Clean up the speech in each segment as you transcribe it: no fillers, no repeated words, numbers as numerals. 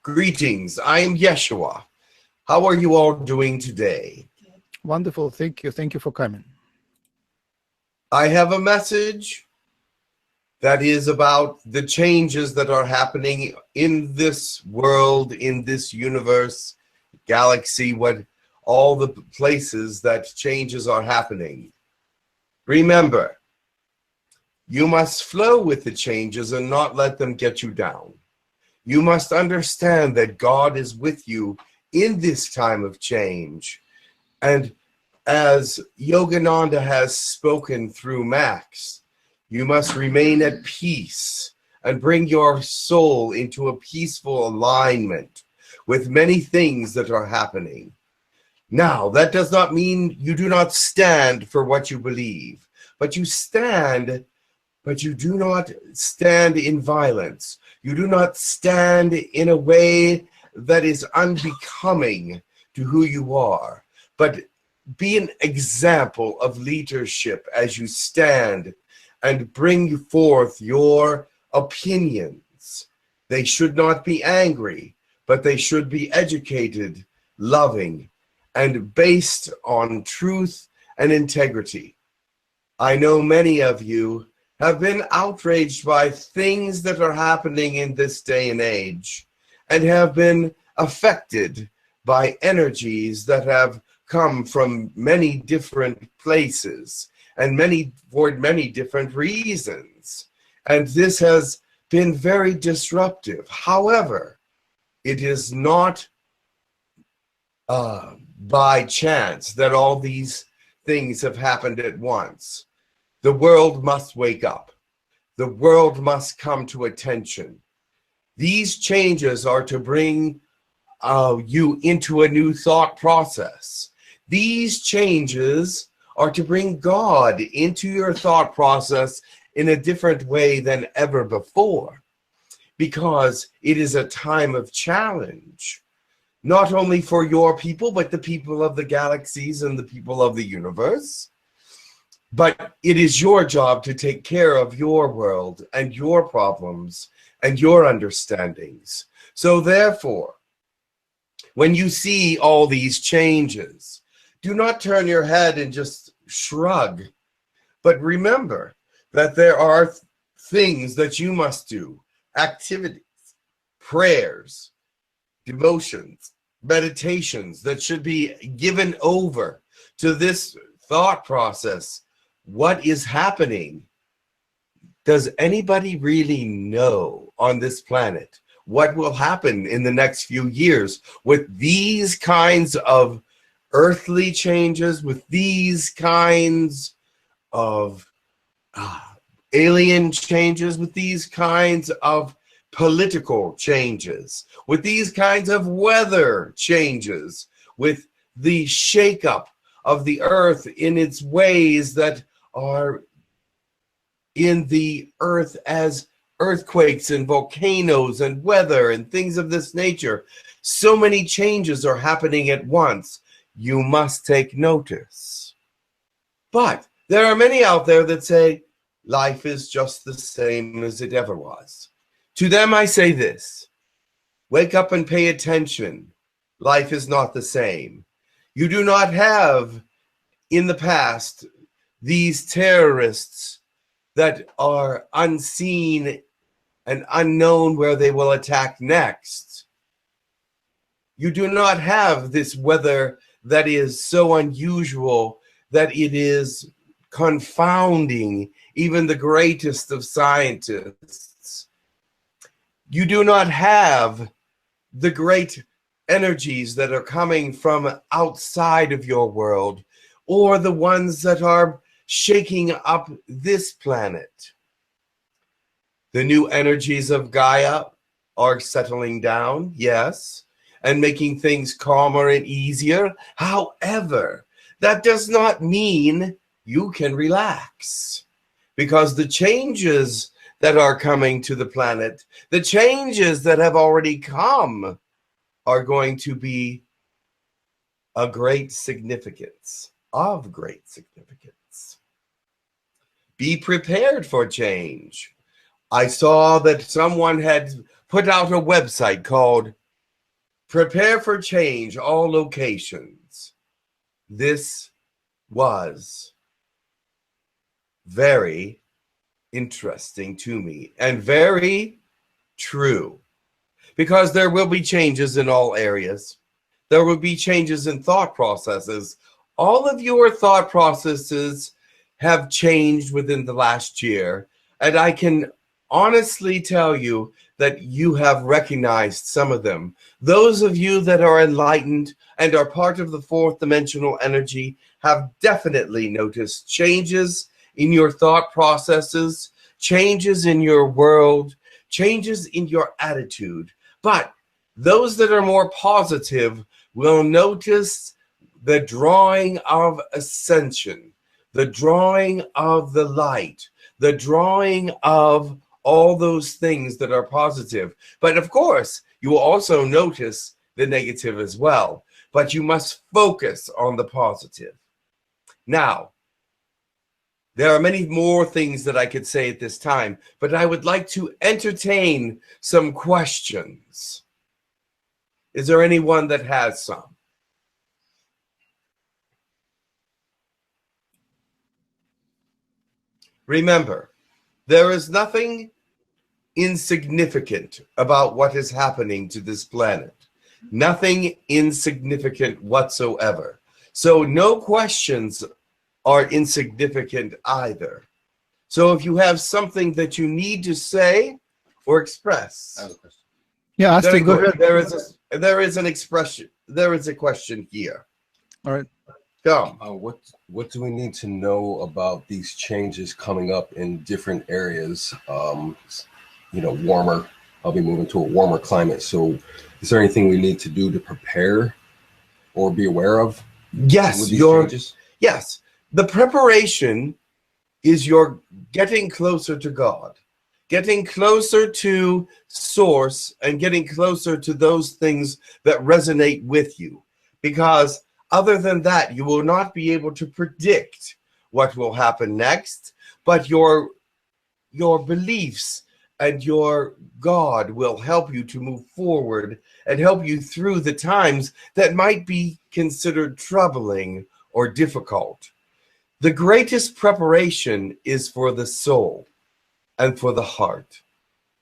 Greetings, I am Yeshua. How are you all doing today? Wonderful, thank you. Thank you for coming. I have a message that is about the changes that are happening in this world, in this universe, galaxy, all the places that changes are happening. Remember, you must flow with the changes and not let them get you down. You must understand that God is with you in this time of change. And as Yogananda has spoken through Max, you must remain at peace and bring your soul into a peaceful alignment with many things that are happening. Now, that does not mean you do not stand for what you believe, but you stand, but you do not stand in violence. You do not stand in a way that is unbecoming to who you are, but be an example of leadership as you stand and bring forth your opinions. They should not be angry, but they should be educated, loving, and based on truth and integrity. I know many of you have been outraged by things that are happening in this day and age and have been affected by energies that have come from many different places and for many different reasons. And this has been very disruptive. However, it is not by chance that all these things have happened at once. The world must wake up. The world must come to attention. These changes are to bring you into a new thought process. These changes are to bring God into your thought process in a different way than ever before, because it is a time of challenge, not only for your people, but the people of the galaxies and the people of the universe. But it is your job to take care of your world and your problems and your understandings. So therefore, when you see all these changes, do not turn your head and just shrug, but remember that there are things that you must do, activities, prayers, devotions, meditations that should be given over to this thought process. What is happening? Does anybody really know on this planet what will happen in the next few years with these kinds of earthly changes, with these kinds of alien changes, with these kinds of political changes, with these kinds of weather changes, with the shakeup of the earth in its ways that are in the earth as earthquakes and volcanoes and weather and things of this nature. So many changes are happening at once. You must take notice. But there are many out there that say, life is just the same as it ever was. To them I say this: wake up and pay attention. Life is not the same. You do not have in the past these terrorists that are unseen and unknown where they will attack next. You do not have this weather that is so unusual that it is confounding even the greatest of scientists. You do not have the great energies that are coming from outside of your world, or the ones that are shaking up this planet. The new energies of Gaia are settling down, yes, and making things calmer and easier. However, that does not mean you can relax, because the changes that are coming to the planet, the changes that have already come, are going to be of great significance. Be prepared for change. I saw that someone had put out a website called Prepare for change, all locations. This was very interesting to me and very true, because there will be changes in all areas. There will be changes in thought processes. All of your thought processes have changed within the last year, and I can honestly tell you that you have recognized some of them. Those of you that are enlightened and are part of the fourth dimensional energy have definitely noticed changes in your thought processes, changes in your world, changes in your attitude. But those that are more positive will notice the drawing of ascension, the drawing of the light, the drawing of all those things that are positive. But of course, you will also notice the negative as well. But you must focus on the positive. Now, there are many more things that I could say at this time, but I would like to entertain some questions. Is there anyone that has some? Remember, there is nothing insignificant about what is happening to this planet. Nothing insignificant whatsoever. So no questions are insignificant either. So if you have something that you need to say or express. I have a question. Yeah, Astrid, go ahead. There is an expression. There is a question here. All right. Come. What do we need to know about these changes coming up in different areas? Warmer. I'll be moving to a warmer climate. So is there anything we need to do to prepare or be aware of? Yes, changes? Yes. The preparation is your getting closer to God, getting closer to source, and getting closer to those things that resonate with you. Because other than that, you will not be able to predict what will happen next, but your beliefs and your God will help you to move forward and help you through the times that might be considered troubling or difficult. The greatest preparation is for the soul and for the heart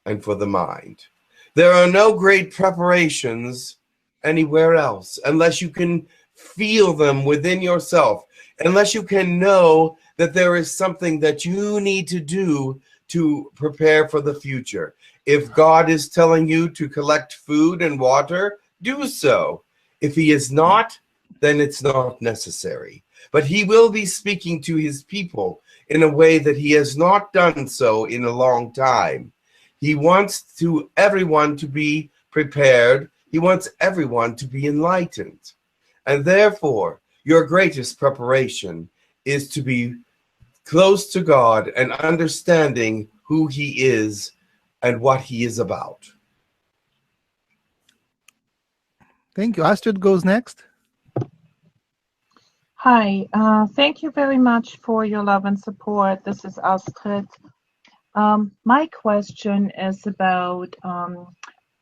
and for the mind. There are no great preparations anywhere else unless you can feel them within yourself, unless you can know that there is something that you need to do to prepare for the future. If God is telling you to collect food and water, do so. If he is not, then it's not necessary. But he will be speaking to his people in a way that he has not done so in a long time. He wants everyone to be prepared. He wants everyone to be enlightened. And therefore, your greatest preparation is to be close to God and understanding who he is and what he is about. Thank you. Astrid goes next. Hi, thank you very much for your love and support. This is Astrid. My question is about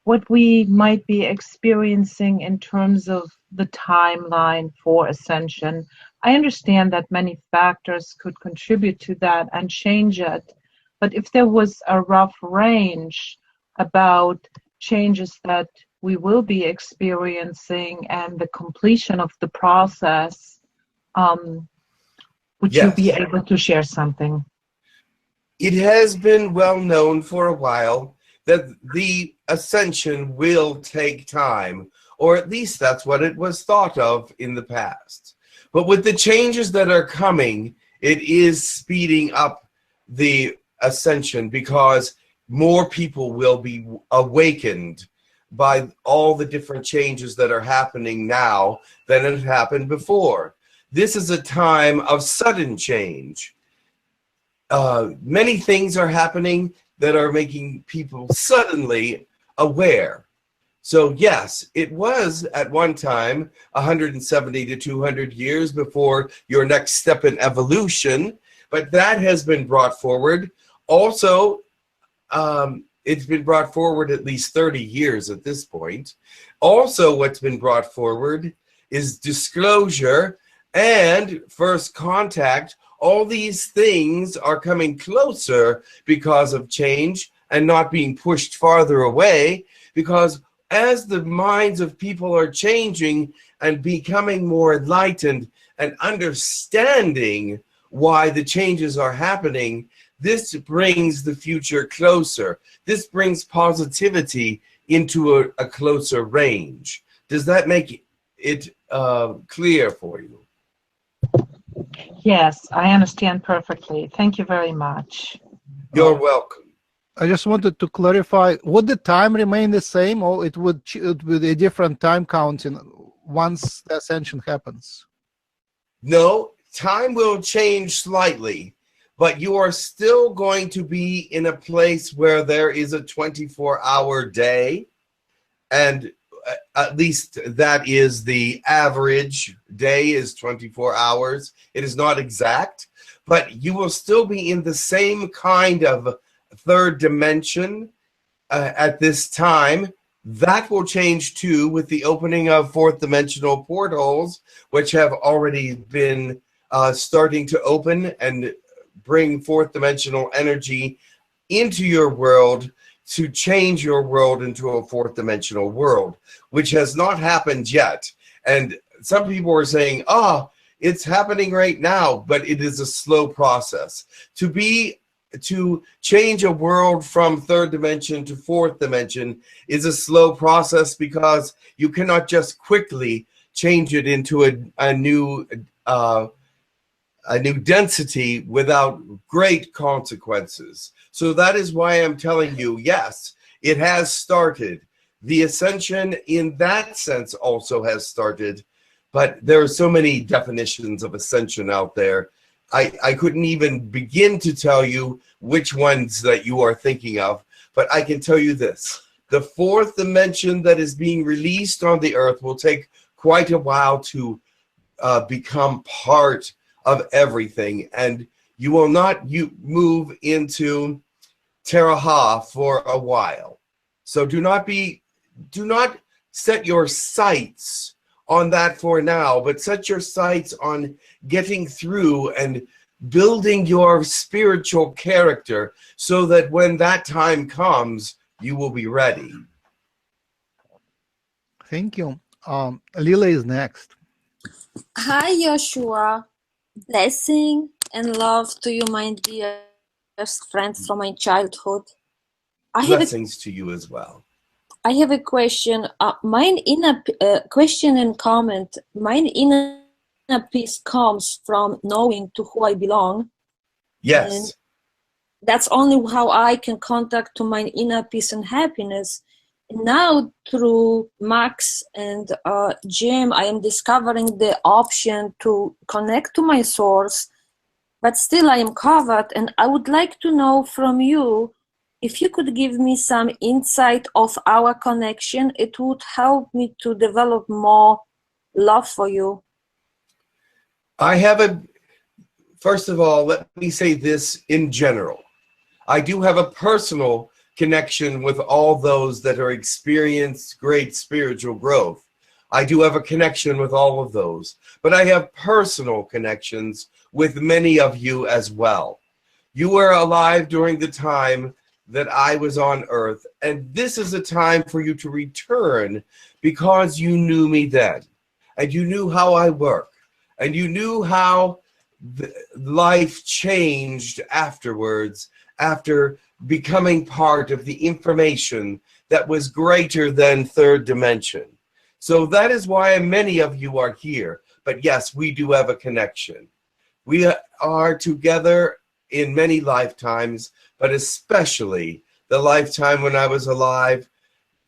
what we might be experiencing in terms of the timeline for ascension. I understand that many factors could contribute to that and change it, but if there was a rough range about changes that we will be experiencing and the completion of the process, would you be able to share something? It has been well known for a while that the ascension will take time, or at least that's what it was thought of in the past. But with the changes that are coming, it is speeding up the ascension because more people will be awakened by all the different changes that are happening now than had happened before. This is a time of sudden change. Many things are happening that are making people suddenly aware. So yes, it was at one time 170 to 200 years before your next step in evolution, but that has been brought forward. Also, it's been brought forward at least 30 years at this point. Also, what's been brought forward is disclosure and first contact. All these things are coming closer because of change and not being pushed farther away, because as the minds of people are changing and becoming more enlightened and understanding why the changes are happening, this brings the future closer. This brings positivity into a closer range. Does that make it clear for you? Yes, I understand perfectly. Thank you very much. You're welcome. I just wanted to clarify, would the time remain the same, or it would with a different time counting once the ascension happens? No, time will change slightly, but you are still going to be in a place where there is a 24-hour day, and at least that is the average day, is 24 hours. It is not exact, but you will still be in the same kind of third dimension at this time. That will change too with the opening of fourth dimensional portals, which have already been starting to open and bring fourth dimensional energy into your world to change your world into a fourth dimensional world, which has not happened yet. And some people are saying, it's happening right now, but it is a slow process. To change a world from third dimension to fourth dimension is a slow process, because you cannot just quickly change it into a new density without great consequences. So that is why I'm telling you, yes, it has started. The ascension in that sense also has started, but there are so many definitions of ascension out there. I couldn't even begin to tell you which ones that you are thinking of, but I can tell you this. The fourth dimension that is being released on the earth will take quite a while to become part of everything, and you will not move into Teraha for a while. So do not set your sights on that for now, but set your sights on getting through and building your spiritual character so that when that time comes, you will be ready. Thank you. Lila is next. Hi, Yeshua. Blessing and love to you, my dearest friends from my childhood. Blessings to you as well. I have a question. Mine inner question and comment. Mine inner peace comes from knowing to who I belong. Yes. And that's only how I can contact to my inner peace and happiness. Now through Max and Jim, I am discovering the option to connect to my source, but still I am covered, and I would like to know from you if you could give me some insight of our connection. It would help me to develop more love for you. First of all, let me say this in general. I do have a personal connection with all those that are experienced great spiritual growth. I do have a connection with all of those, but I have personal connections with many of you as well. You were alive during the time that I was on earth, and this is a time for you to return because you knew me then, and you knew how I work, and you knew how life changed afterwards, after becoming part of the information that was greater than third dimension. So that is why many of you are here. But yes, we do have a connection. We are together in many lifetimes, but especially the lifetime when I was alive.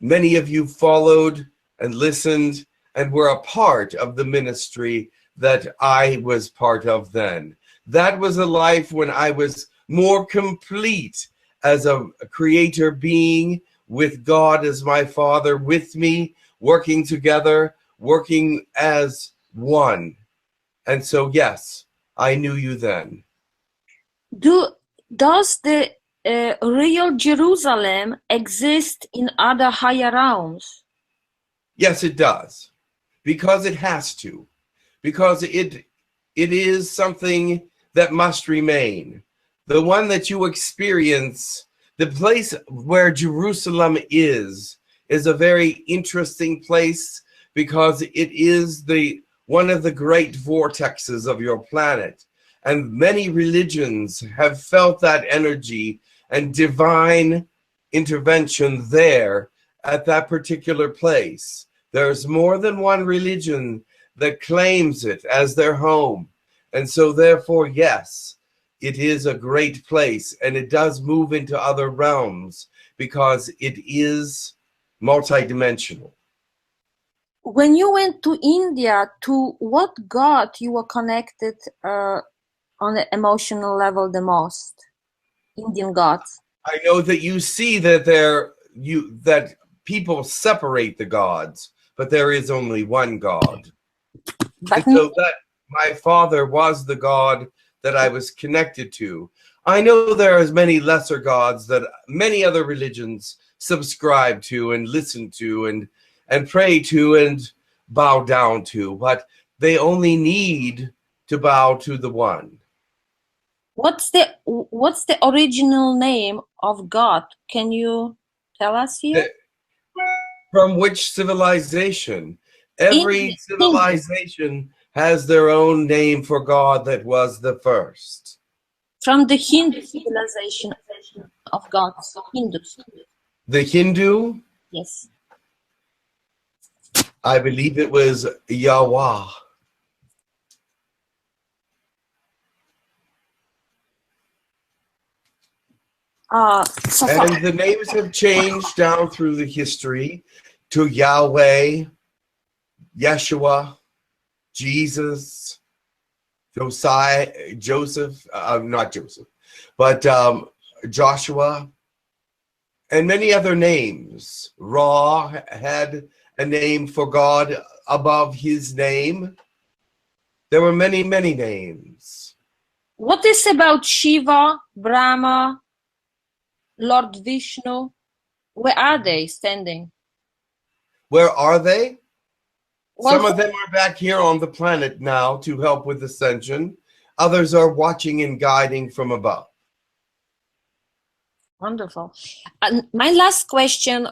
Many of you followed and listened and were a part of the ministry that I was part of then. That was a life when I was more complete as a creator being, with God as my Father with me, working together, working as one. And so, yes, I knew you then. Does the real Jerusalem exists in other higher realms? Yes, it does. Because it has to. Because it is something that must remain. The one that you experience, the place where Jerusalem is a very interesting place because it is one of the great vortexes of your planet. And many religions have felt that energy and divine intervention there at that particular place. There's more than one religion that claims it as their home. And so therefore, yes, it is a great place, and it does move into other realms because it is multidimensional. When you went to India, to what god you were connected on an emotional level the most? Indian gods. I know that you see that that people separate the gods, but there is only one God. But And so that my father was the God that I was connected to. I know there are many lesser gods that many other religions subscribe to and listen to and pray to and bow down to, but they only need to bow to the one. what's the original name of God? Can you tell us here? From which civilization? Every Indian. civilization has their own name for God that was the first. From the Hindu civilization of gods, Hindus. The Hindu, Yes. I believe it was Yahweh. And the names have changed down through the history to Yahweh, Yeshua, Jesus, Joseph, not Joseph, but Joshua, and many other names. Ra had a name for God above his name. There were many, many names. What is about Shiva, Brahma, Lord Vishnu? Where are they standing? Where are they? Well, Some of them are back here on the planet now to help with ascension. Others are watching and guiding from above. Wonderful. And my last question,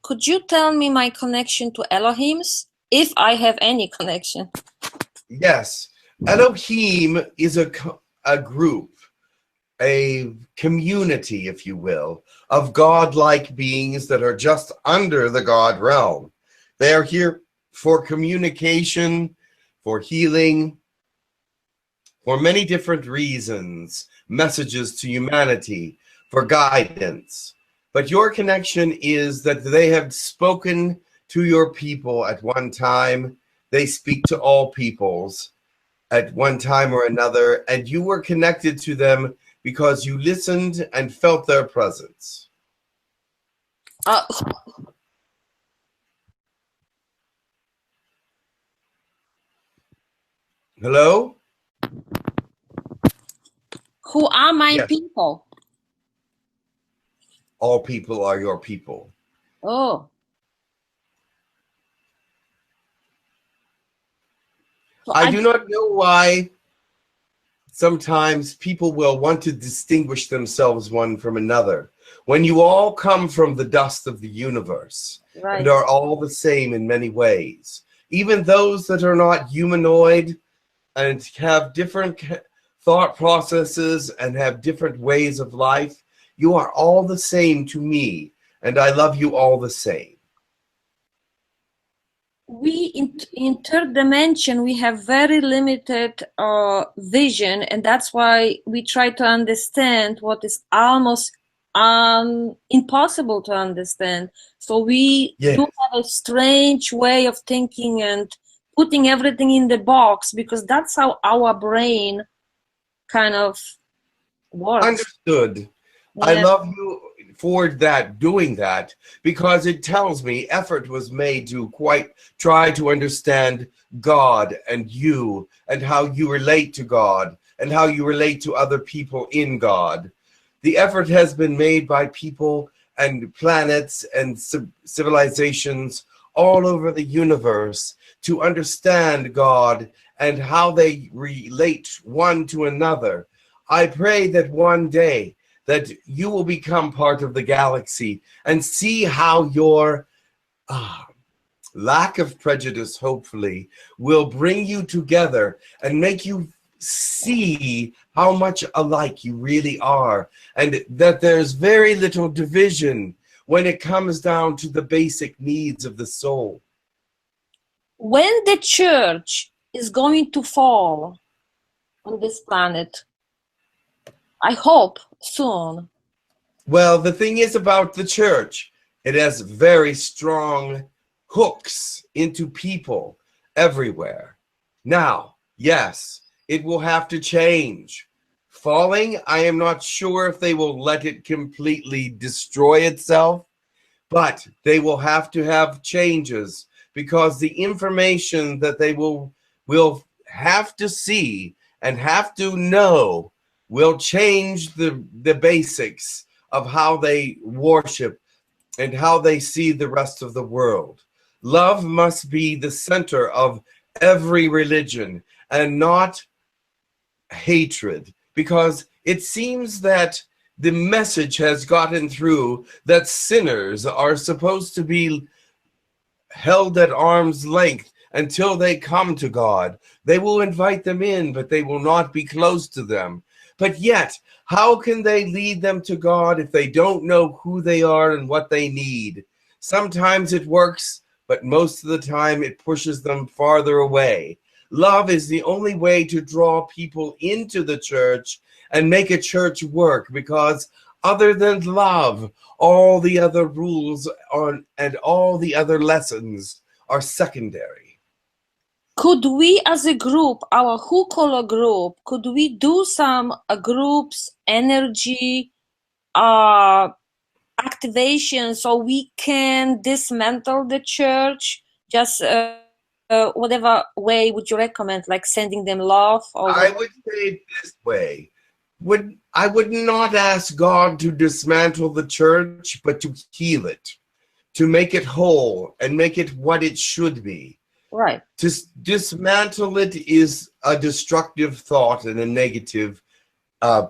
could you tell me my connection to Elohims, if I have any connection? Yes. Elohim is a group, a community, if you will, of godlike beings that are just under the God realm. They are here for communication, for healing, for many different reasons, messages to humanity, for guidance. But your connection is that they have spoken to your people at one time. They speak to all peoples at one time or another, and you were connected to them because you listened and felt their presence. Hello? Who are my Yes. people? All people are your people. Oh. So I do not know why sometimes people will want to distinguish themselves one from another. When you all come from the dust of the universe Right. and are all the same in many ways, even those that are not humanoid and have different thought processes and have different ways of life, you are all the same to me, and I love you all the same. We in third dimension, we have very limited vision, and that's why we try to understand what is almost impossible to understand. So we Yes. do have a strange way of thinking and putting everything in the box, because that's how our brain kind of works. Understood. I love you for doing that, because it tells me effort was made to quite try to understand God and you and how you relate to God and how you relate to other people in God. the effort has been made by people and planets and civilizations all over the universe to understand God and how they relate one to another. I pray that one day that you will become part of the galaxy and see how your lack of prejudice, hopefully, will bring you together and make you see how much alike you really are, and that there's very little division when it comes down to the basic needs of the soul. When the church is going to fall on this planet, I hope soon. Well, the thing is about the church, it has very strong hooks into people everywhere. Now, yes, it will have to change. Falling, I am not sure if they will let it completely destroy itself, but they will have to have changes, because the information that they will have to see and have to know will change the basics of how they worship and how they see the rest of the world. Love must be the center of every religion and not hatred, because it seems that the message has gotten through that sinners are supposed to be held at arm's length until they come to God. They will invite them in, but they will not be close to them. But yet, how can they lead them to God if they don't know who they are and what they need? Sometimes it works, but most of the time it pushes them farther away. Love is the only way to draw people into the church and make a church work, because other than love, all the other rules and all the other lessons are secondary. Could we as a group, our Hucolo group, could we do some groups energy activation so we can dismantle the church? Just whatever way would you recommend, like sending them love? Or I would say it this way. I would not ask God to dismantle the church, but to heal it, to make it whole and make it what it should be. Right. To dismantle it is a destructive thought and a negative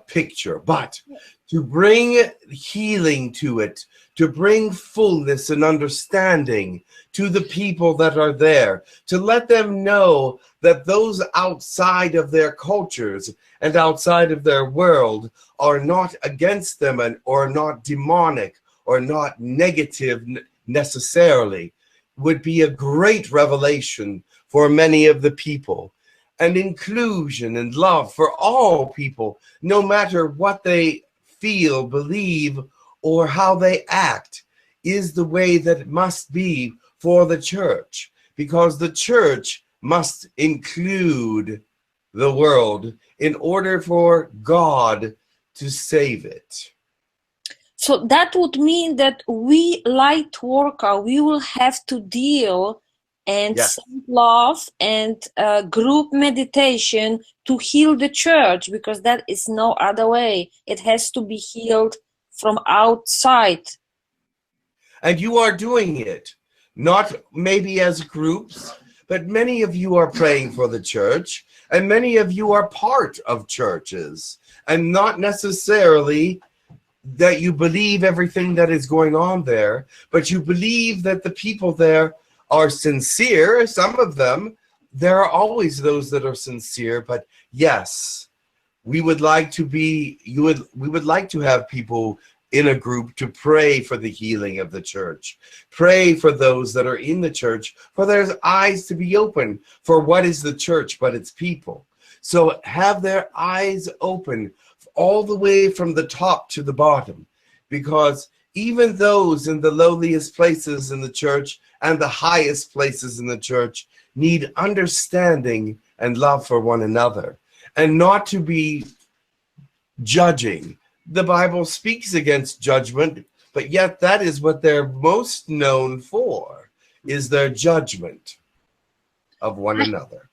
picture, but to bring healing to it, to bring fullness and understanding to the people that are there, to let them know that those outside of their cultures and outside of their world are not against them or not demonic or not negative necessarily, would be a great revelation for many of the people. And inclusion and love for all people, no matter what they feel, believe, or how they act, is the way that it must be for the church, because the church must include the world in order for God to save it. So that would mean that we light worker, we will have to deal and send love and group meditation to heal the church, because that is no other way. It has to be healed from outside. And you are doing it, not maybe as groups, but many of you are praying for the church, and many of you are part of churches, and not necessarily that you believe everything that is going on there, but you believe that the people there are sincere. Some of them, there are always those that are sincere, but yes, we would like to be, we would like to have people in a group to pray for the healing of the church, pray for those that are in the church, for their eyes to be open for what is the church but its people. So have their eyes open all the way from the top to the bottom, because even those in the lowliest places in the church and the highest places in the church need understanding and love for one another, and not to be judging. The Bible speaks against judgment, but yet that is what they're most known for, is their judgment of one another.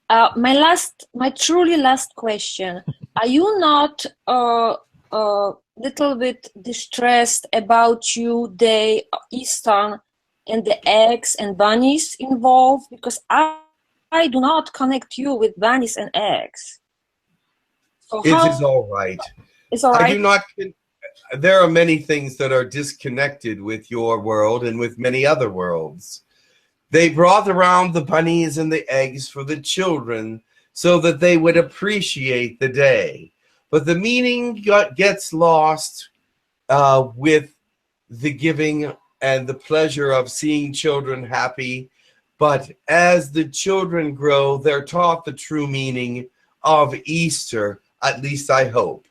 My truly last question: are you not little bit distressed about you, the Eastern and the eggs and bunnies involved, because I do not connect you with bunnies and eggs. So It is all right. It's all I right. do not. There are many things that are disconnected with your world and with many other worlds. They brought around the bunnies and the eggs for the children so that they would appreciate the day. But the meaning gets lost with the giving and the pleasure of seeing children happy. But as the children grow, they're taught the true meaning of Easter, at least I hope.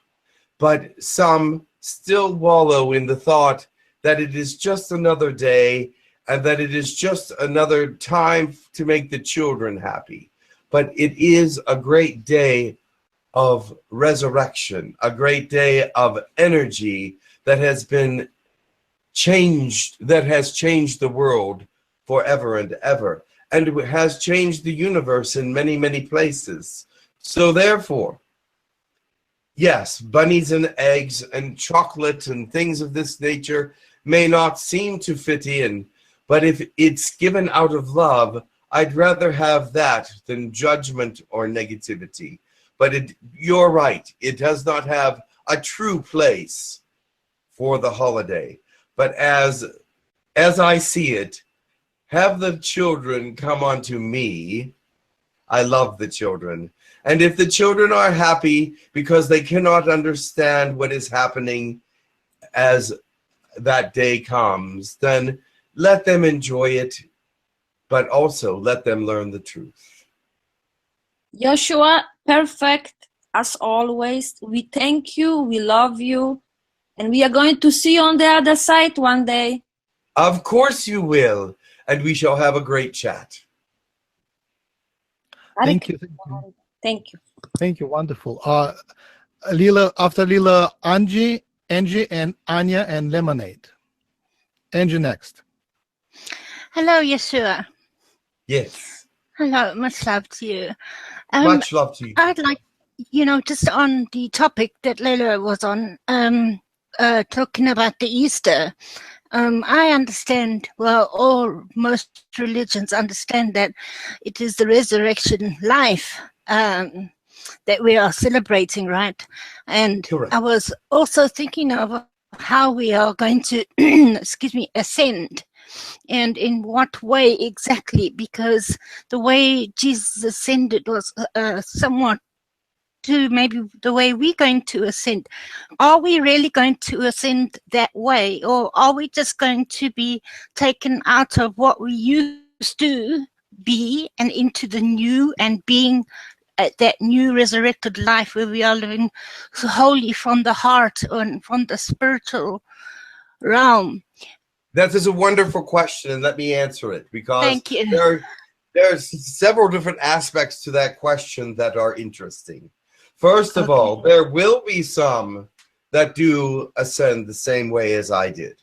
But some still wallow in the thought that it is just another day and that it is just another time to make the children happy. But it is a great day of resurrection, a great day of energy that has been changed, that has changed the world forever and ever, and it has changed the universe in many, many places. So therefore, yes, bunnies and eggs and chocolate and things of this nature may not seem to fit in, but if it's given out of love, I'd rather have that than judgment or negativity. But you're right, it does not have a true place for the holiday. But as I see it, have the children come unto me. I love the children. And if the children are happy because they cannot understand what is happening as that day comes, then let them enjoy it, but also let them learn the truth. Yeshua, perfect as always. We thank you, we love you, and we are going to see you on the other side one day. Of course you will, and we shall have a great chat. Thank you. Thank you. Thank you. Wonderful. Lila, after Lila, Angie, and Anya, and Lemonade. Angie next. Hello, Yeshua. Yes. Hello, much love to you. Much love to you. I'd like, just on the topic that Lila was on, talking about the Easter. I understand, most religions understand that it is the resurrection life that we are celebrating, right? And Correct. I was also thinking of how we are going to, ascend. And in what way exactly? Because the way Jesus ascended was somewhat to maybe the way we're going to ascend. Are we really going to ascend that way? Or are we just going to be taken out of what we used to be and into the new and being that new resurrected life where we are living wholly from the heart and from the spiritual realm? That is a wonderful question, and let me answer it, because Thank you. there's several different aspects to that question that are interesting. First of all, there will be some that do ascend the same way as I did.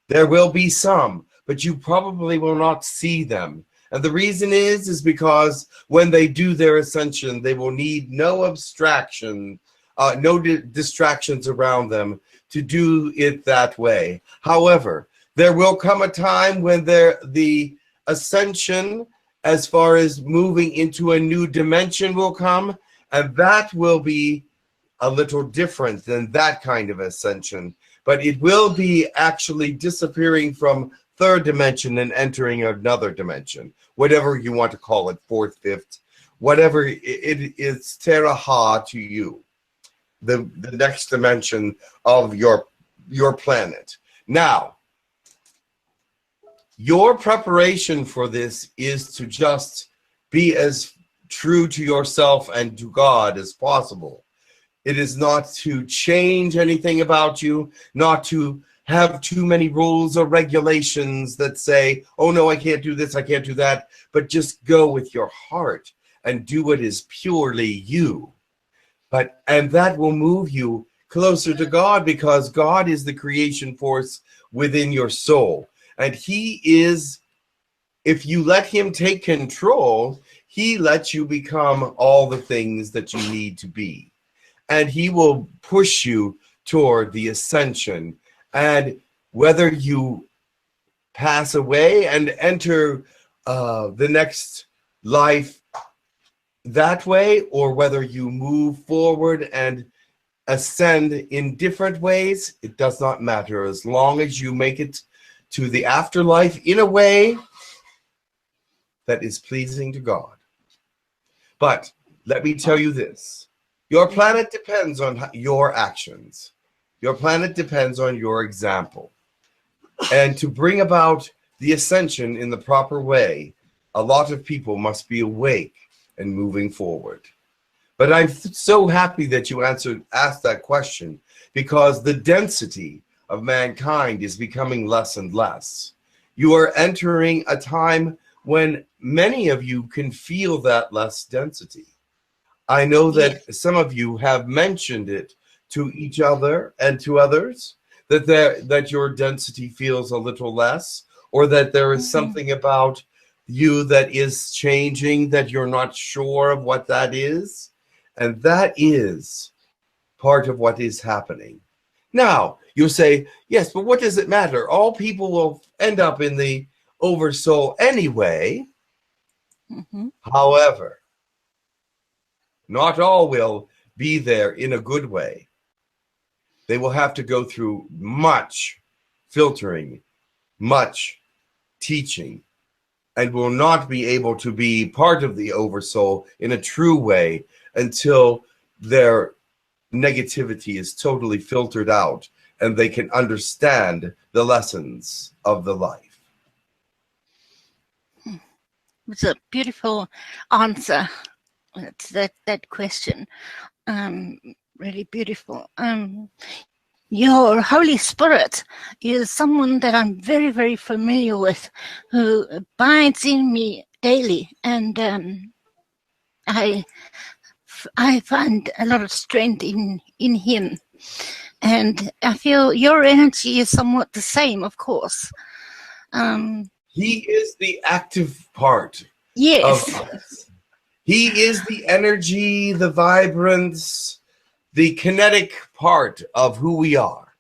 There will be some, but you probably will not see them. And the reason is because when they do their ascension, they will need no abstraction, no distractions around them to do it that way. However, there will come a time when the ascension, as far as moving into a new dimension, will come, and that will be a little different than that kind of ascension. But it will be actually disappearing from third dimension and entering another dimension, whatever you want to call it, fourth, fifth, whatever it is, Terra Ha to you, the next dimension of your planet. Now, your preparation for this is to just be as true to yourself and to God as possible. It is not to change anything about you, not to have too many rules or regulations that say, oh no, I can't do this, I can't do that, but just go with your heart and do what is purely you. And that will move you closer to God, because God is the creation force within your soul. And he is, if you let him take control, he lets you become all the things that you need to be. And he will push you toward the ascension. And whether you pass away and enter the next life that way, or whether you move forward and ascend in different ways, it does not matter, as long as you make it to the afterlife in a way that is pleasing to God. But let me tell you this. Your planet depends on your actions. Your planet depends on your example. And to bring about the ascension in the proper way, a lot of people must be awake and moving forward. But I'm so happy that you asked that question, because the density of mankind is becoming less and less. You are entering a time when many of you can feel that less density. I know that some of you have mentioned it to each other and to others, that your density feels a little less, or that there is something about you that is changing, that you're not sure of what that is. And that is part of what is happening. Now, you'll say, yes, but what does it matter? All people will end up in the oversoul anyway. However, not all will be there in a good way. They will have to go through much filtering, much teaching, and will not be able to be part of the oversoul in a true way until their negativity is totally filtered out and they can understand the lessons of the life. It's a beautiful answer to that question. Really beautiful. Your Holy Spirit is someone that I'm very, very familiar with, who abides in me daily, and I find a lot of strength in him, and I feel your energy is somewhat the same, of course. He is the active part Yes. of us. He is the energy, the vibrance, the kinetic part of who we are.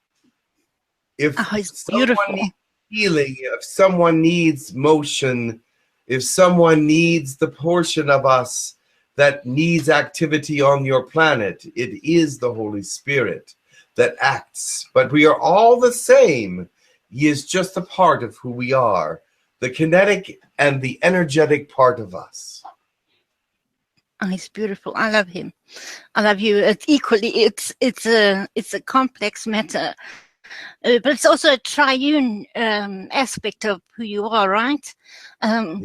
If it's someone beautiful. needs healing, if someone needs motion, if someone needs the portion of us that needs activity on your planet, it is the Holy Spirit that acts. But we are all the same. He is just a part of who we are, the kinetic and the energetic part of us. Oh, he's beautiful. I love him. I love you. It's equally. It's a complex matter, but it's also a triune aspect of who you are, right?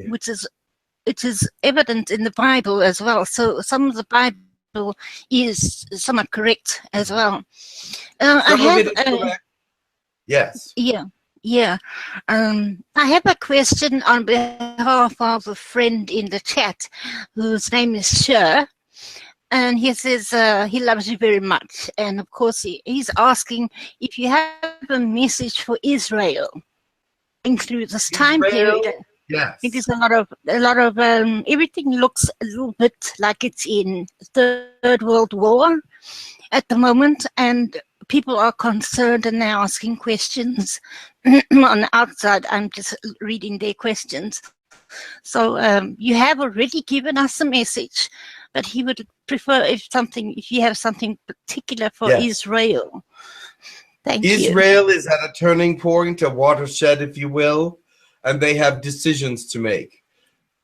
Which is evident in the Bible as well. So some of the Bible is somewhat correct as well. I have. Yes. Yeah. I have a question on behalf of a friend in the chat whose name is Sher, and he says he loves you very much, and of course he's asking if you have a message for Israel going through this time period. Yes. It is a lot of everything looks a little bit like it's in Third World War at the moment, and people are concerned and they're asking questions on the outside. I'm just reading their questions. So you have already given us a message, but he would prefer if you have something particular for Israel. Thank you. Israel is at a turning point, a watershed, if you will, and they have decisions to make.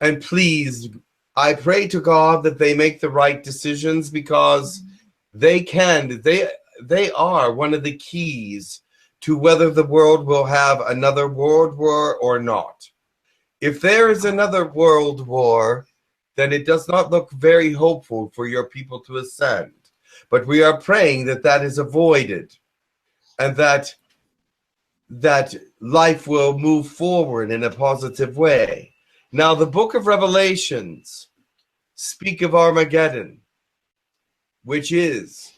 And please, I pray to God that they make the right decisions, because they are one of the keys to whether the world will have another world war or not. If there is another world war, then it does not look very hopeful for your people to ascend. But we are praying that that is avoided, and that life will move forward in a positive way. Now, the book of Revelations speak of Armageddon, which is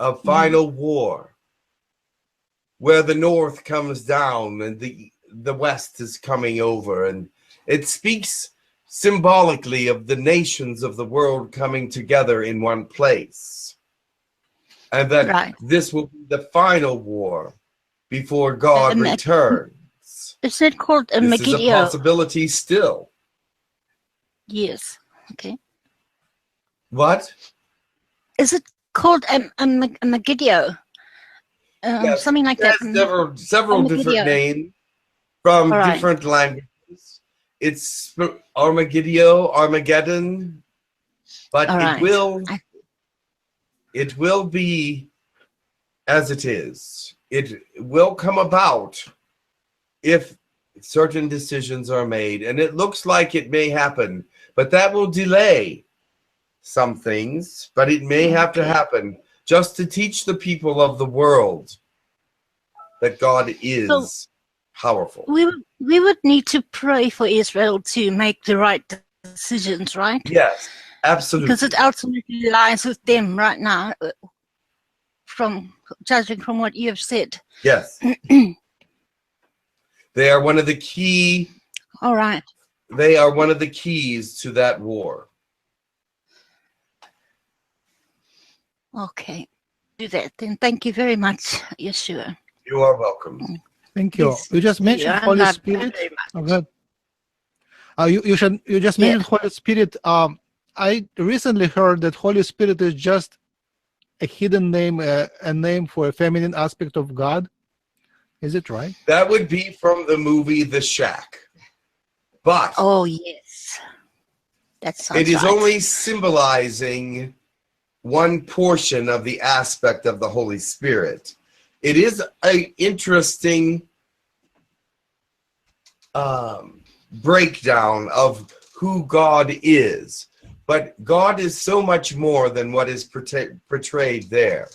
a final war where the north comes down and the west is coming over, and it speaks symbolically of the nations of the world coming together in one place. and that Right. this will be the final war before God Um, returns. Is it called a This is a Megiddo? possibility still. Yes. Okay. What? Is it called a Megiddo? Yes, Something like it that. has several different Armadillo. names from All right. different languages. It's Armageddon, but All right. it will be as it is. It will come about if certain decisions are made, and it looks like it may happen, but that will delay some things, but it may have to Okay. happen just to teach the people of the world that God is powerful. We would need to pray for Israel to make the right decisions, right? Yes, absolutely. Because it ultimately lies with them right now, from judging from what you have said. Yes. They are one of the key. All right. They are one of the keys to that war. Okay. Do that then. Thank you very much, Yeshua. You are welcome. Thank you. Yes. You just mentioned Yeah, Holy not Spirit. very much. Oh, good. You just mentioned Holy Spirit. I recently heard that Holy Spirit is just a hidden name, a name for a feminine aspect of God. Is it right? That would be from the movie The Shack. But Oh, yes. That sounds it is right. only symbolizing one portion of the aspect of the Holy Spirit. It is an interesting breakdown of who God is. But God is so much more than what is portrayed there.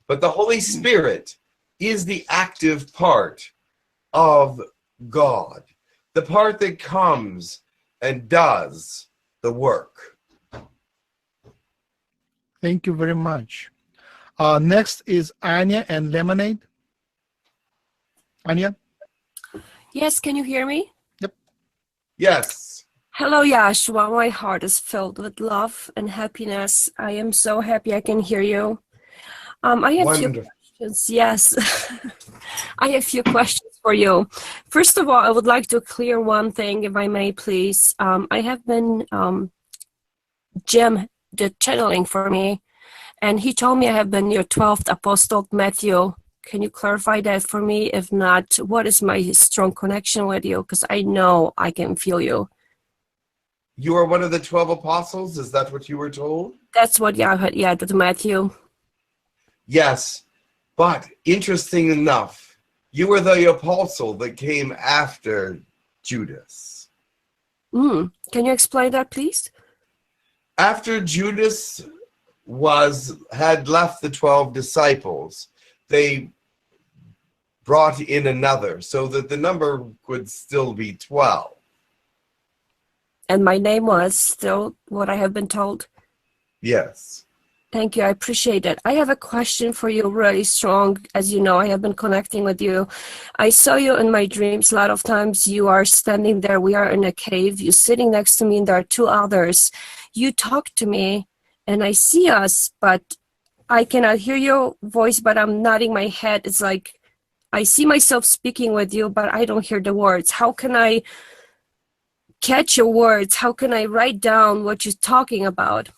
But the Holy Spirit is the active part of God, the part that comes and does the work. Thank you very much. Next is Anya and Lemonade. Anya? Yes, can you hear me? Yes. Hello, Yeshua. My heart is filled with love and happiness. I am so happy I can hear you. I have few Wonderful. questions. Yes, I have few questions for you. First of all, I would like to clear one thing, if I may, please. I have been Jim did channeling for me, and he told me I have been your 12th apostle, Matthew. Can you clarify that for me? If not, what is my strong connection with you? Because I know I can feel you. You are one of the 12 apostles? Is that what you were told? That's what Yahyel, yeah, that's Matthew. Yes. But interesting enough, you were the apostle that came after Judas. Can you explain that, please? After Judas had left the 12 disciples, they brought in another so that the number would still be 12. And my name was still what I have been told. Yes. Thank you. I appreciate it. I have a question for you, really strong. As you know, I have been connecting with you. I saw you in my dreams a lot of times. You are standing there. We are in a cave. You're sitting next to me, and there are two others. You talk to me, and I see us, but I cannot hear your voice, but I'm nodding my head. It's like I see myself speaking with you, but I don't hear the words. How can I catch your words? How can I write down what you're talking about?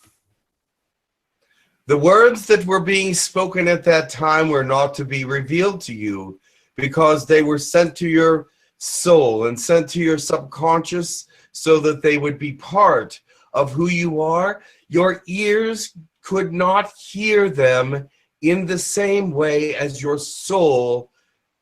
The words that were being spoken at that time were not to be revealed to you because they were sent to your soul and sent to your subconscious so that they would be part of who you are. Your ears could not hear them in the same way as your soul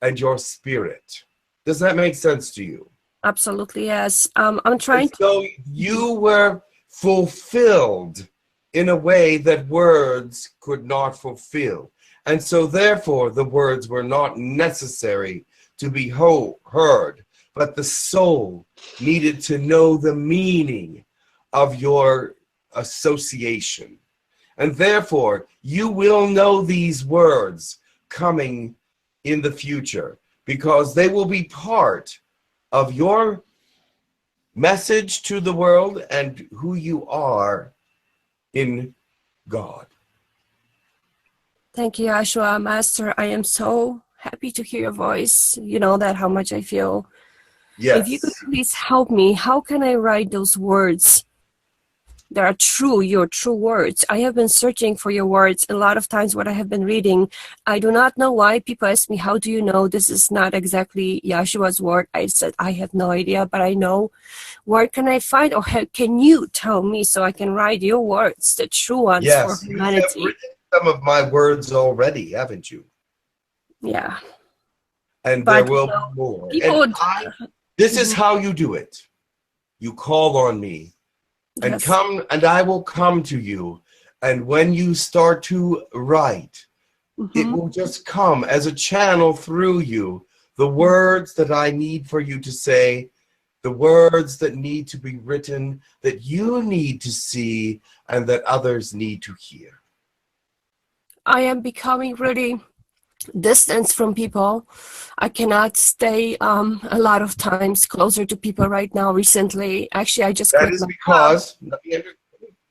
and your spirit. Does that make sense to you? Absolutely, yes. I'm trying to... So you were fulfilled in a way that words could not fulfill. And so therefore the words were not necessary to be heard, but the soul needed to know the meaning of your association. And therefore you will know these words coming in the future because they will be part of your message to the world and who you are in God. Thank you, Yeshua. Master, I am so happy to hear your voice. You know that how much I feel. Yes. If you could please help me, how can I write those words that are true, your true words? I have been searching for your words. A lot of times what I have been reading, I do not know why. People ask me, how do you know this is not exactly Yeshua's word? I said, I have no idea, but I know. Where can I find, or can you tell me so I can write your words, the true ones for humanity? You have written some of my words already, haven't you? Yeah. And But, there will be more. And this is how you do it. You call on me and yes. come, and I will come to you. And when you start to write, it will just come as a channel through you. The words that I need for you to say, the words that need to be written, that you need to see, and that others need to hear. I am becoming really distant from people. I cannot stay a lot of times closer to people right now. Recently, actually, I just that quit is my because job.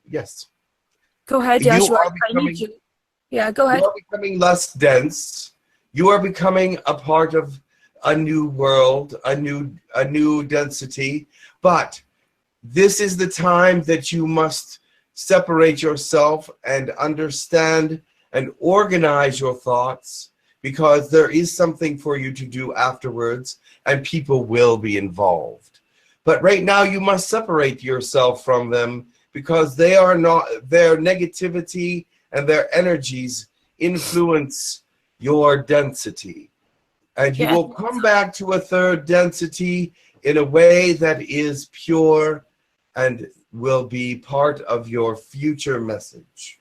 Yes. Go ahead, You Yeshua. are I becoming, need you. Yeah, go ahead. You are becoming less dense. You are becoming a part of a new world, a new density. But this is the time that you must separate yourself and understand and organize your thoughts, because there is something for you to do afterwards, and people will be involved. But right now you must separate yourself from them, because they are not, their negativity and their energies influence your density. And you will come back to a third density in a way that is pure and will be part of your future message.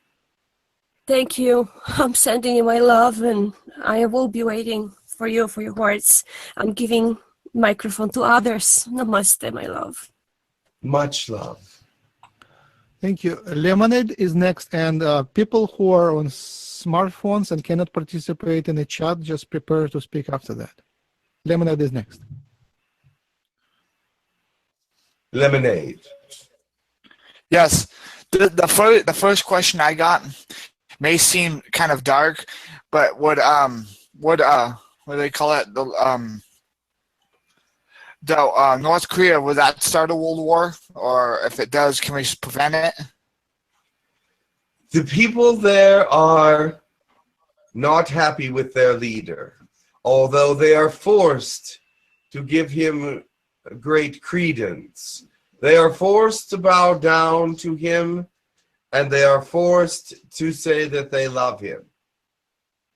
Thank you. I'm sending you my love, and I will be waiting for you, for your words. I'm giving microphone to others. Namaste, my love. Much love. Thank you. Lemonade is next, and people who are on smartphones and cannot participate in the chat, just prepare to speak after that. Lemonade is next. Lemonade. Yes. The first question I got may seem kind of dark, but what do they call it? The North Korea, would that start a world war? Or if it does, can we prevent it? The people there are not happy with their leader, although they are forced to give him great credence. They are forced to bow down to him, and they are forced to say that they love him.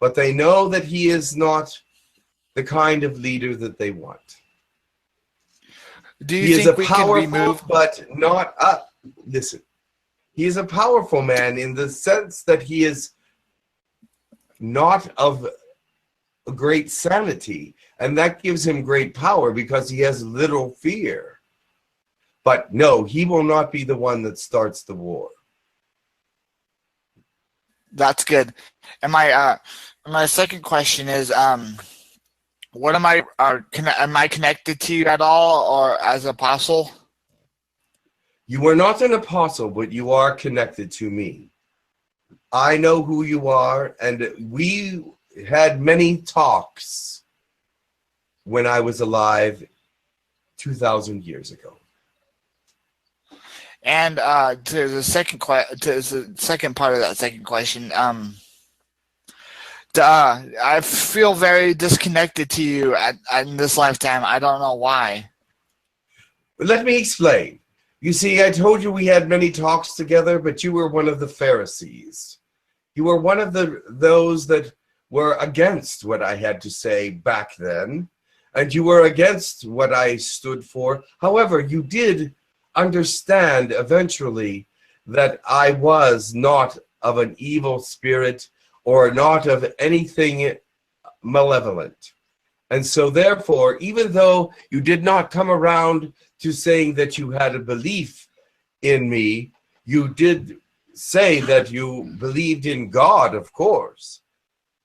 But they know that he is not the kind of leader that they want. Do you think we can remove? But not listen. He is a powerful man in the sense that he is not of a great sanity, and that gives him great power because he has little fear. But no, he will not be the one that starts the war. That's good. And my second question is, what am I connected to you at all, or as an apostle? You are not an apostle, but you are connected to me. I know who you are, and we had many talks when I was alive 2,000 years ago. And to the second part of that second question, I feel very disconnected to you in this lifetime. I don't know why. But let me explain. You see, I told you we had many talks together, but you were one of the Pharisees. You were one of those that were against what I had to say back then, and you were against what I stood for. However, you did understand eventually that I was not of an evil spirit or not of anything malevolent. And so therefore, even though you did not come around to saying that you had a belief in me, you did say that you believed in God, of course.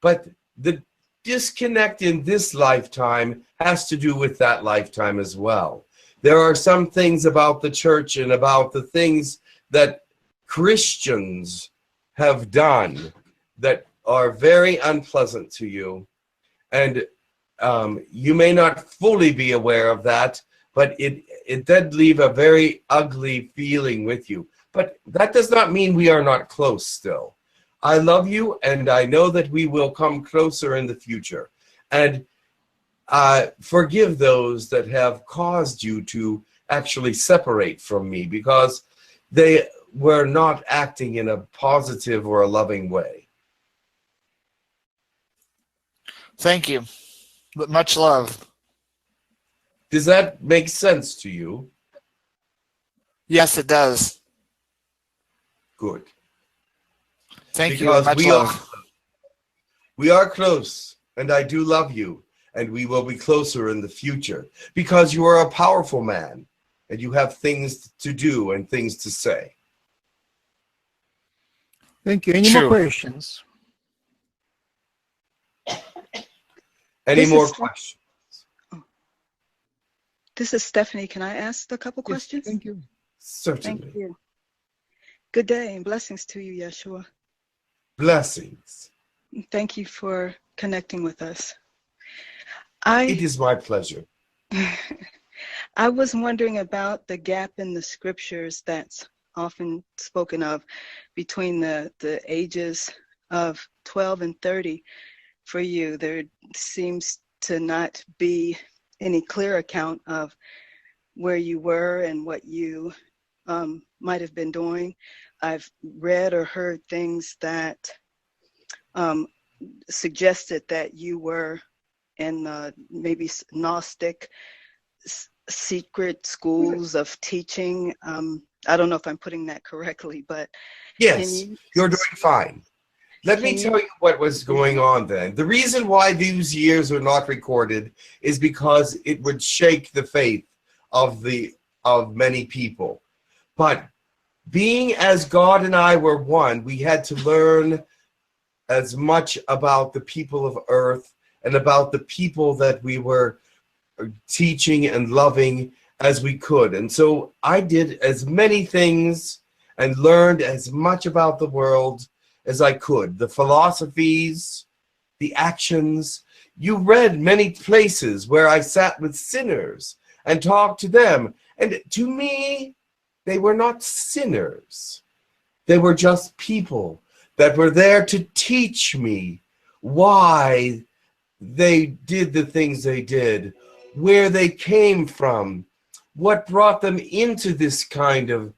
But the disconnect in this lifetime has to do with that lifetime as well. There are some things about the church and about the things that Christians have done that are very unpleasant to you. And you may not fully be aware of that, but it did leave a very ugly feeling with you. But that does not mean we are not close still. I love you, and I know that we will come closer in the future. And forgive those that have caused you to actually separate from me, because they were not acting in a positive or a loving way. Thank you. Much love. Does that make sense to you? Yes, it does. Good. Thank you. Because Much love. We are close, and I do love you, and we will be closer in the future, because you are a powerful man, and you have things to do and things to say. Thank you. Any True. more questions? Any This more is- questions? This is Stephanie. Can I ask a couple questions? Thank you. Certainly. Thank you. Good day and blessings to you, Yeshua. Blessings. Thank you for connecting with us. It is my pleasure. I was wondering about the gap in the scriptures that's often spoken of between the ages of 12 and 30 for you. There seems to not be any clear account of where you were and what you might have been doing. I've read or heard things that suggested that you were in maybe Gnostic secret schools of teaching. I don't know if I'm putting that correctly, but Yes, you're doing fine. Let me Can tell you what was going on then. The reason why these years are not recorded is because it would shake the faith of many people. But being as God and I were one, we had to learn as much about the people of Earth and about the people that we were teaching and loving as we could. And so I did as many things and learned as much about the world as I could. The philosophies, the actions. You read many places where I sat with sinners and talked to them. And to me, they were not sinners. They were just people that were there to teach me why they did the things they did, where they came from, what brought them into this kind of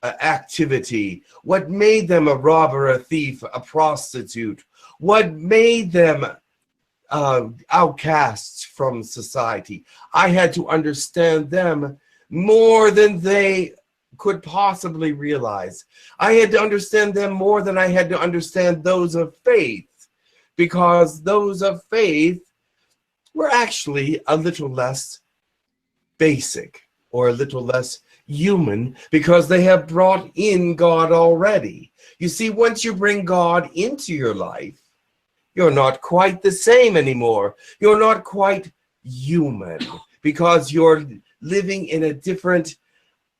activity, what made them a robber, a thief, a prostitute, what made them outcasts from society. I had to understand them more than they could possibly realize. I had to understand them more than I had to understand those of faith, because those of faith were actually a little less basic or a little less human, because they have brought in God already. You see, once you bring God into your life, you're not quite the same anymore. You're not quite human, because you're living in a different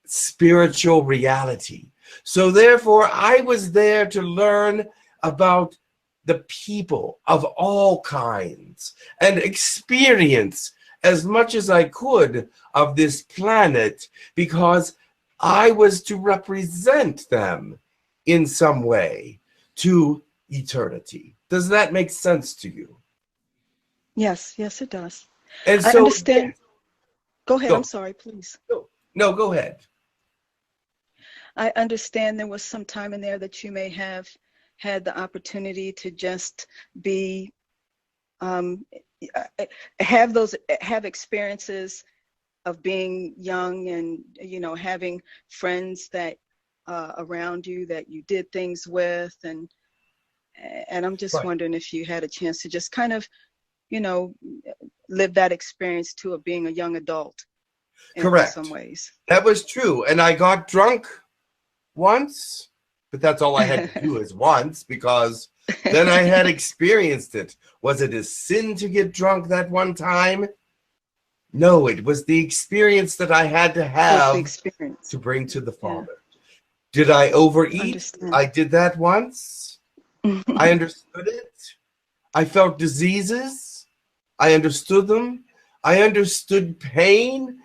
spiritual reality. So therefore, I was there to learn about the people of all kinds and experience as much as I could of this planet, because I was to represent them in some way to eternity. Does that make sense to you? Yes, it does. And I so, understand. Go ahead. Go. I'm sorry, please. No, go ahead. I understand there was some time in there that you may have had the opportunity to just be have experiences of being young and having friends that around you that you did things with, and I'm just Right. wondering if you had a chance to just kind of live that experience too of being a young adult in Correct. some ways. That was true. And I got drunk once, but that's all I had to do is once, because then I had experienced it. Was it a sin to get drunk that one time? No, it was the experience that I had to That's the have experience. to bring to the Father. Did I overeat? Understand. I did that once. I understood it. I felt diseases. I understood them. I understood pain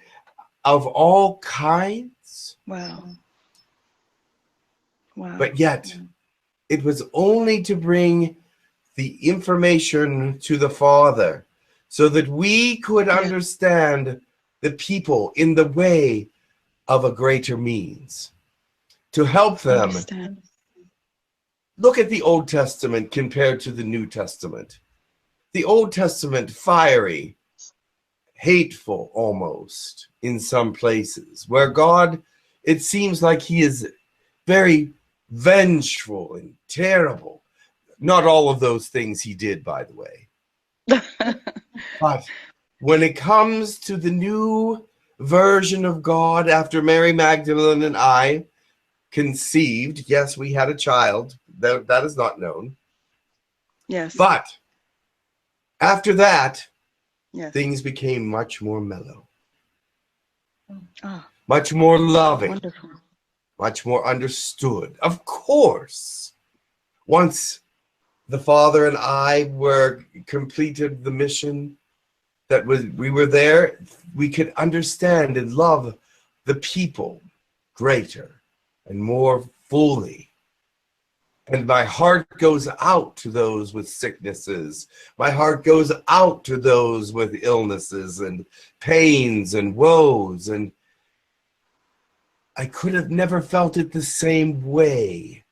of all kinds. Wow. Wow. But yet, it was only to bring the information to the Father so that we could understand the people in the way of a greater means, to help them. Look at the Old Testament compared to the New Testament. The Old Testament, fiery, hateful almost in some places, where God, it seems like he is very vengeful and terrible. Not all of those things he did, by the way. But when it comes to the new version of God after Mary Magdalene and I conceived, yes, we had a child. That is not known. Yes. But after that, yes, things became much more mellow. Ah, much more loving. wonderful. Much more understood. Of course, once the Father and I were completed the mission we were there, we could understand and love the people greater and more fully. And my heart goes out to those with sicknesses. My heart goes out to those with illnesses and pains and woes. And I could have never felt it the same way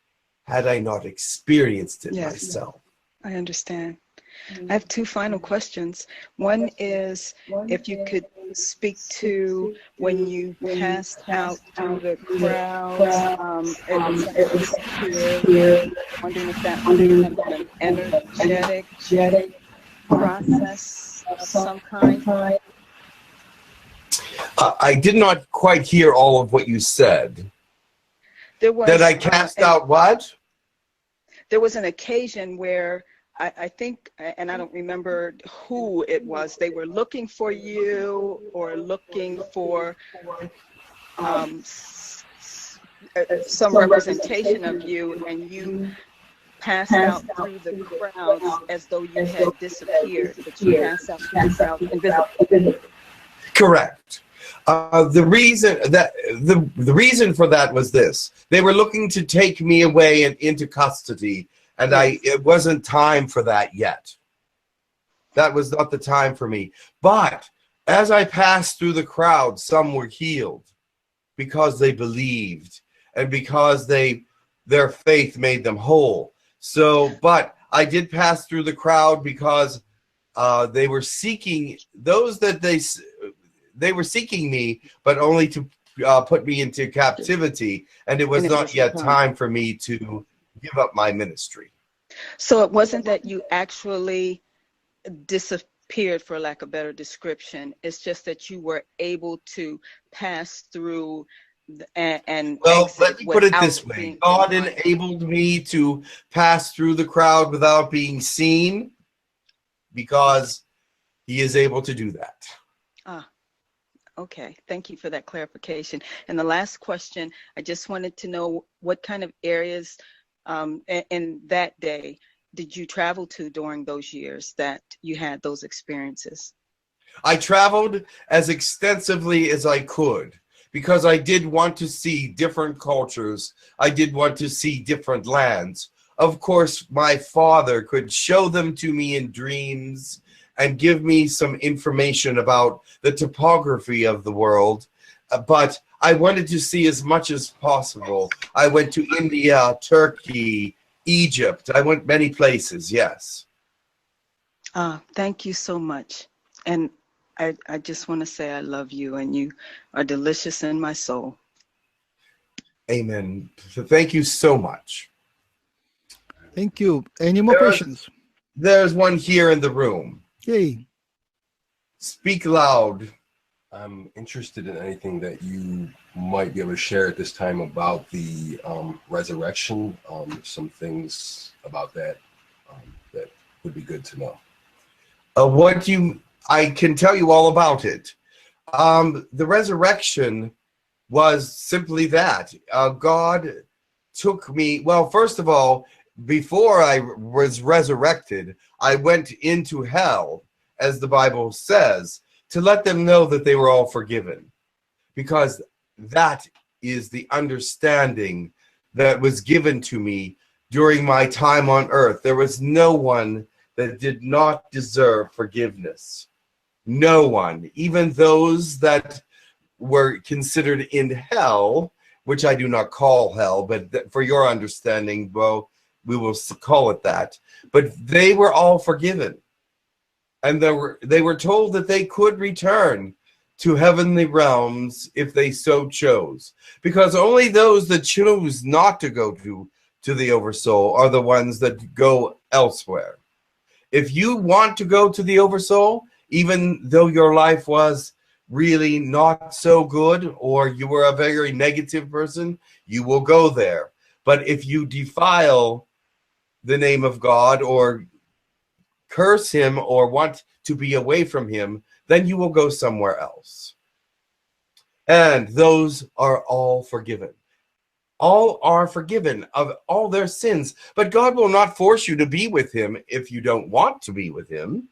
had I not experienced it myself. I understand. I have two final questions. One is if you could speak to when you passed out through the crowds, it was here, wondering if that was an energetic process of some kind. I did not quite hear all of what you said. There was, that I cast out what? There was an occasion where I think, and I don't remember who it was, they were looking for you or looking for some representation of you, and you passed out through the crowds as though you had disappeared, but you passed out through the crowd invisible. Correct. The reason for that was this: they were looking to take me away and into custody, and it wasn't time for that yet. That was not the time for me. But as I passed through the crowd, some were healed because they believed and because their faith made them whole. So, but I did pass through the crowd because they were seeking those that they were seeking me, but only to put me into captivity, and it was not yet time for me to give up my ministry. So it wasn't that you actually disappeared, for lack of a better description. It's just that you were able to pass through and well, let me put it this way: God enabled me to pass through the crowd without being seen, because He is able to do that. Ah. Okay, thank you for that clarification. And the last question, I just wanted to know what kind of areas in that day did you travel to during those years that you had those experiences? I traveled as extensively as I could because I did want to see different cultures. I did want to see different lands. Of course, my Father could show them to me in dreams and give me some information about the topography of the world. But I wanted to see as much as possible. I went to India, Turkey, Egypt. I went many places, yes. Thank you so much. And I just want to say I love you, and you are delicious in my soul. Amen. So thank you so much. Thank you. Any more questions? There's one here in the room. Yay. Speak loud. I'm interested in anything that you might be able to share at this time about the resurrection. Some things about that that would be good to know. I can tell you all about it. The resurrection was simply that. God took me. Well, first of all, before I was resurrected, I went into hell, as the Bible says, to let them know that they were all forgiven. Because that is the understanding that was given to me during my time on earth. There was no one that did not deserve forgiveness. No one, even those that were considered in hell, which I do not call hell, but for your understanding, Bo, we will call it that. But they were all forgiven. And they were told that they could return to heavenly realms if they so chose. Because only those that choose not to go to the Oversoul are the ones that go elsewhere. If you want to go to the Oversoul, even though your life was really not so good, or you were a very negative person, you will go there. But if you defile the name of God, or curse him, or want to be away from him, then you will go somewhere else. And those are all forgiven. All are forgiven of all their sins. But God will not force you to be with him if you don't want to be with him.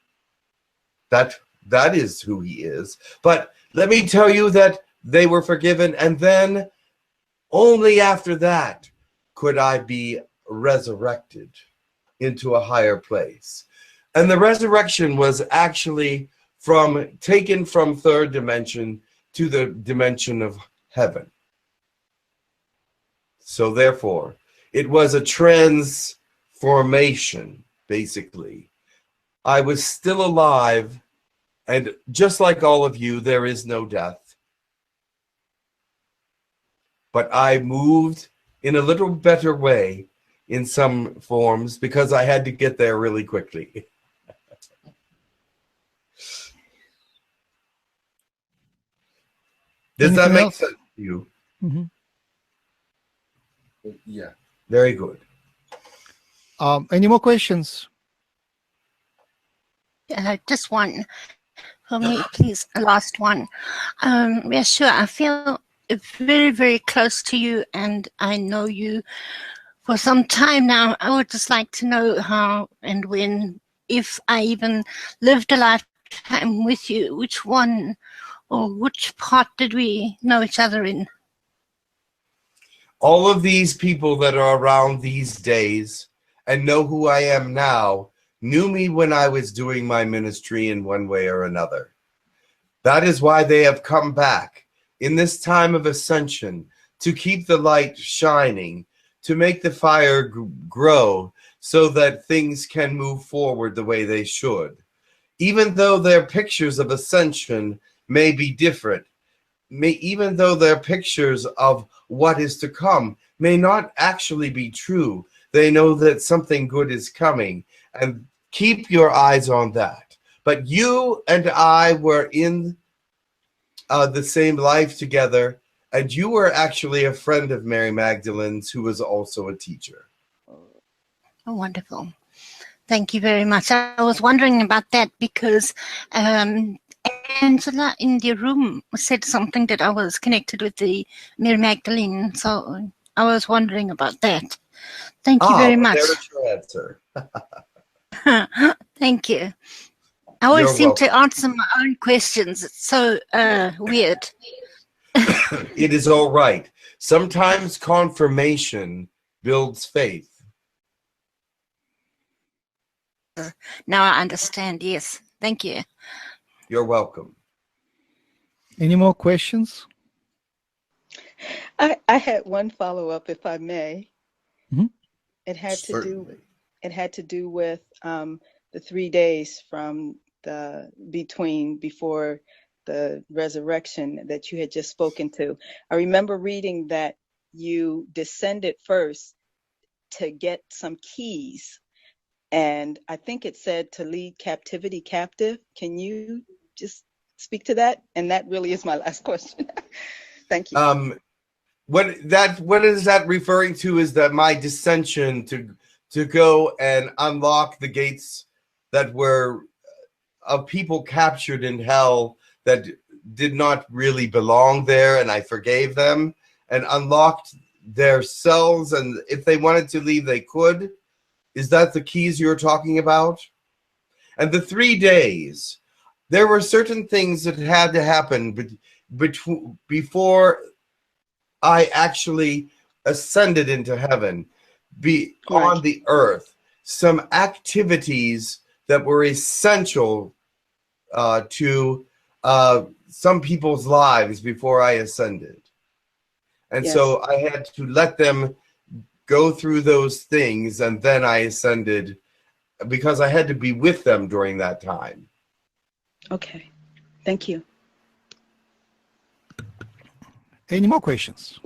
That is who he is. But let me tell you that they were forgiven, and then only after that could I be resurrected into a higher place. And the resurrection was actually taken from third dimension to the dimension of heaven. So therefore, it was a transformation, basically. I was still alive, and just like all of you, there is no death. But I moved in a little better way in some forms because I had to get there really quickly. Does that make sense to you? Mm-hmm. Yeah. Very good. Any more questions? Just one for me, please. A last one. Yeshua, I feel very, very close to you, and I know you for some time now. I would just like to know how and when, if I even lived a lifetime with you, which one or which part did we know each other in? All of these people that are around these days and know who I am now knew me when I was doing my ministry in one way or another. That is why they have come back in this time of ascension to keep the light shining, to make the fire grow so that things can move forward the way they should. Even though their pictures of ascension may be different, even though their pictures of what is to come may not actually be true, they know that something good is coming, and keep your eyes on that. But you and I were in the same life together, and you were actually a friend of Mary Magdalene's, who was also a teacher. Oh, wonderful. Thank you very much. I was wondering about that because Angela in the room said something that I was connected with the Mary Magdalene, so I was wondering about that. Thank you very much. There's your answer. Thank you. I always You're seem welcome. to answer my own questions. It's so weird. It is all right. Sometimes confirmation builds faith. Now I understand. Yes. Thank you. You're welcome. Any more questions? I had one follow-up, if I may. Mhm. It had Certainly. to do with the 3 days from before the resurrection that you had just spoken to. I remember reading that you descended first to get some keys, and I think it said to lead captivity captive. Can you just speak to that? And that really is my last question. Thank you. What is that referring to? Is that my dissension to go and unlock the gates that were of people captured in hell that did not really belong there, and I forgave them and unlocked their cells, and if they wanted to leave, they could. Is that the keys you're talking about? And the 3 days, there were certain things that had to happen before I actually ascended into heaven, on the earth. Some activities that were essential to some people's lives before I ascended. And so I had to let them go through those things, and then I ascended because I had to be with them during that time. Okay. Thank you. Any more questions?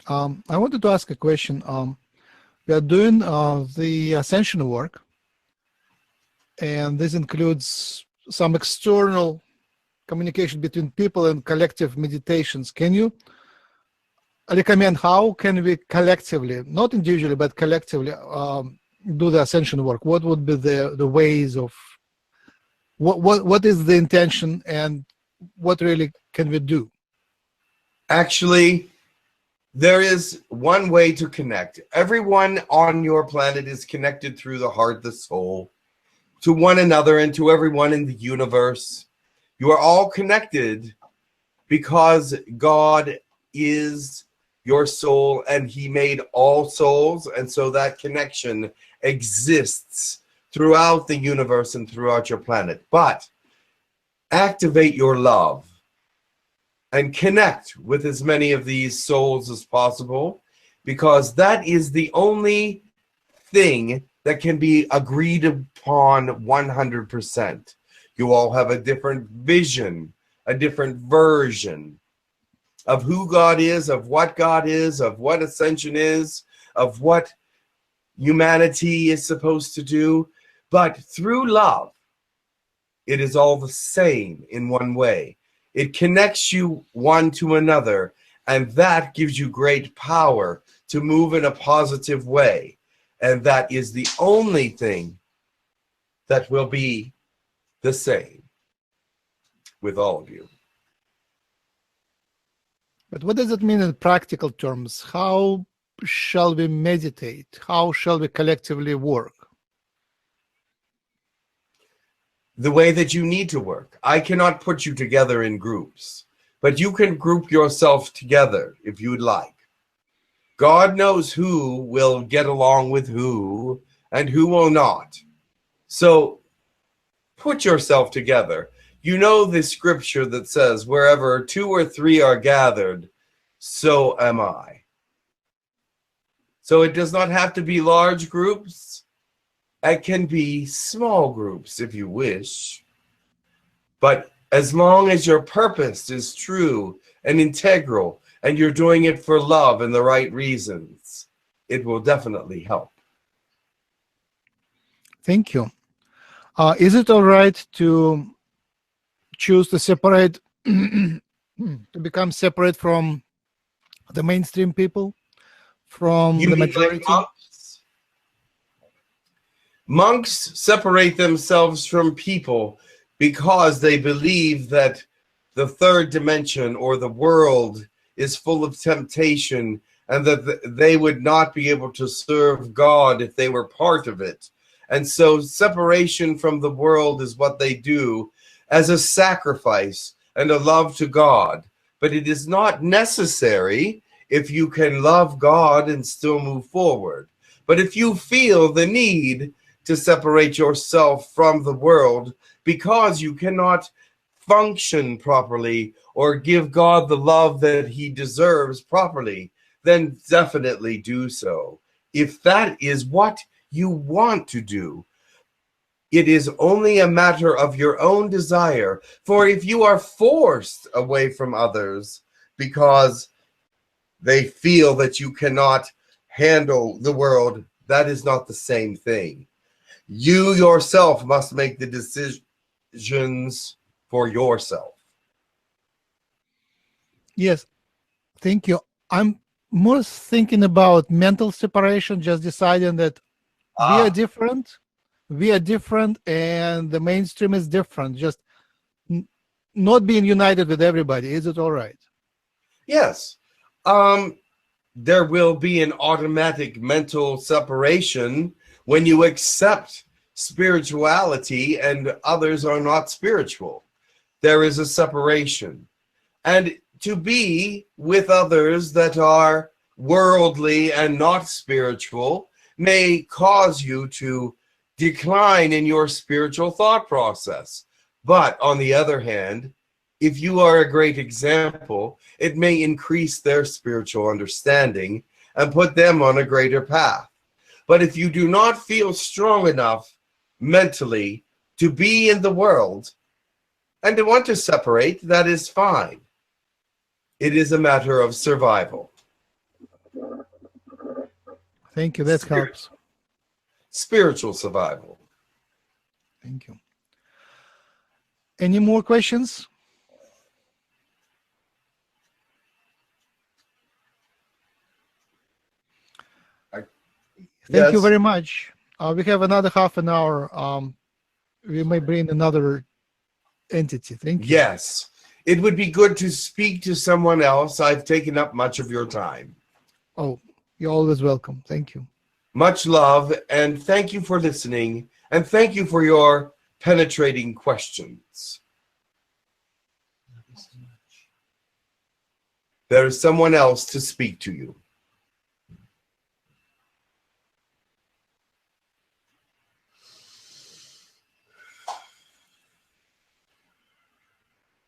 I wanted to ask a question. We are doing the ascension work, and this includes some external communication between people and collective meditations. Can you recommend how can we collectively, not individually, but collectively, do the ascension work? What would be the ways of, what is the intention, and what really can we do? Actually, there is one way to connect. Everyone on your planet is connected through the heart, the soul, to one another and to everyone in the universe. You are all connected because God is your soul, and he made all souls, and so that connection exists throughout the universe and throughout your planet. But activate your love and connect with as many of these souls as possible, because that is the only thing that can be agreed upon 100%. You all have a different vision, a different version of who God is, of what ascension is, of what humanity is supposed to do. But through love, it is all the same in one way. It connects you one to another, and that gives you great power to move in a positive way. And that is the only thing that will be the same with all of you. But what does it mean in practical terms? How shall we meditate? How shall we collectively work? The way that you need to work. I cannot put you together in groups, but you can group yourself together if you'd like. God knows who will get along with who and who will not. So put yourself together. You know the scripture that says, wherever 2 or 3 are gathered, so am I. So it does not have to be large groups. It can be small groups if you wish. But as long as your purpose is true and integral, and you're doing it for love and the right reasons, it will definitely help. Thank you. Is it all right to choose to separate, to become separate from the mainstream people, from You the mean majority? like monks? Monks separate themselves from people because they believe that the third dimension or the world is full of temptation, and that they would not be able to serve God if they were part of it. And so separation from the world is what they do as a sacrifice and a love to God. But it is not necessary if you can love God and still move forward. But if you feel the need to separate yourself from the world because you cannot function properly or give God the love that he deserves properly, then definitely do so. If that is what you want to do, it is only a matter of your own desire. For if you are forced away from others because they feel that you cannot handle the world, that is not the same thing. You yourself must make the decisions for yourself. Yes, thank you. I'm more thinking about mental separation, just deciding that we are different, and the mainstream is different, just not being united with everybody. Is it all right? Yes. there will be an automatic mental separation when you accept spirituality and others are not spiritual. There is a separation. And to be with others that are worldly and not spiritual may cause you to decline in your spiritual thought process. But on the other hand, if you are a great example, it may increase their spiritual understanding and put them on a greater path. But if you do not feel strong enough mentally to be in the world and to want to separate, that is fine. It is a matter of survival. Thank you. That helps. Spiritual survival. Thank you. Any more questions? Thank you very much. We have another half an hour. We may bring another entity. Thank you. Yes. It would be good to speak to someone else. I've taken up much of your time. Oh, you're always welcome. Thank you. Much love, and thank you for listening, and thank you for your penetrating questions. There is someone else to speak to you.